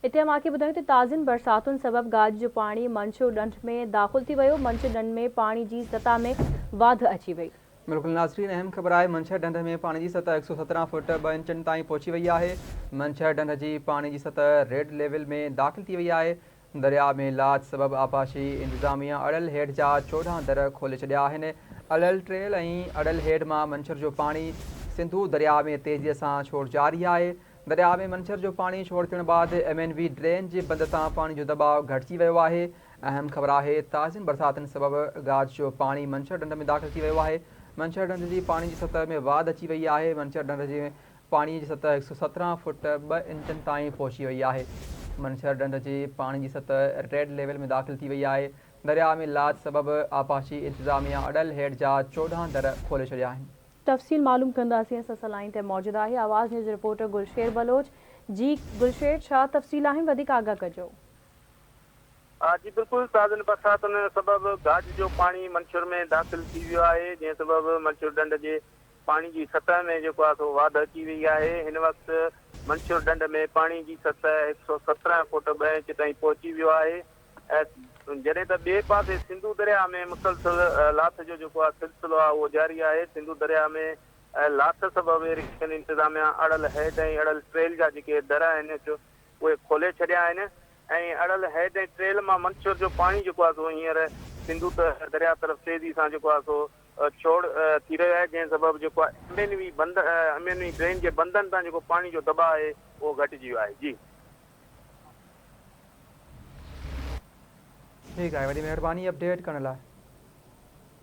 इते मांखे ॿुधायो त ताज़नि बरसातुनि सबबि गाज जो पाणी मंशूर ढंढ में दाख़िल थी वियो। मंशूर ढंढ में पाणी जी सतह में वाध अची वई। बिल्कुल नाज़रीन, अहम ख़बर है। मंशर ढंढ में पानी की सतह 117 फुट 2 इंचन ताईं पहुची वही है। मंशर ढंढ की पानी की सतह रेड लेवल में दाख़िल थी वही है। दरिया में लाच सबब आपाशी इंतजामिया अड़ल हेठ जा 14 दर खोले छॾिया आहिनि। अड़ल ट्रेल ऐं अड़ल हेठ मां मंशर जो पानी सिंधु दरिया में तेज़ीअ सां छोड़ जारी है। दरिया में मंशर जो पानी छोड़ थियण बाद MNV ड्रेन जे बंद सां पानी जो दबाव घटिजी वियो आहे। अहम ख़बर है, ताज़िन बरसातुनि सबब गाज जो पानी मंशर ढंढ में दाख़िल थी वियो आहे। मंशर ढंढ की पानी की सतह में वाध अची वही है। मंशर ढंढ जी पानी की सतह 117 फुट 2 इंचन ताईं पहुची वही है। मंशर ढंढ की पानी की सतह रेड लेवल में दाख़िल थी वही है। दरिया में लाच सबब आपाशी इंतजामिया अड़ल हेठ जा 14 दर खोले छॾिया आहिनि। तफ़सील मालूम कंदासीं। असां सां लाइन ते मौजूद आहे आवाज़ न्यूज़ रिपोर्टर गुलशेर बलोच। जी गुलशेर, छा तफ़सील आहिनि, वधीक आगाह कजो। जी बिल्कुल, ताज़नि बरसातुनि सबब गाज जो पानी मंशूर में दाख़िल थी वियो आहे, जंहिं सबब मंशूर ढंढ जे पानी की सतह में जेको आहे सो वाध अची वई आहे। हिन वक़्तु मंशूर ढंढ में पानी की सतह 117 फुट 2 इंच ताईं पहुची वियो आहे। जॾहिं त ॿिए पासे सिंधु दरिया में मुसलसल लाथ जो जेको आहे सिलसिलो आहे उहो जारी आहे। सिंधु दरिया में लाथ सबब इरिगेशन इंतज़ामिया अड़ल हेड ऐं अड़ल ट्रेल जा जेके दर आहिनि उहे खोले छॾिया आहिनि ऐं अड़ल हेड ऐं ट्रेल मां मंशूर जो पाणी जेको आहे सो हींअर सिंधु दरिया तरफ़ तेज़ी सां जेको आहे सो छोड़ थी रहियो आहे, जंहिं सबब जेको आहे MNV ड्रेन जे बंदनि तां जेको पाणी जो दबाव आहे उहो घटिजी वियो आहे। जी ठीक है, वॾी महिरबानी अपडेट करण लाइ।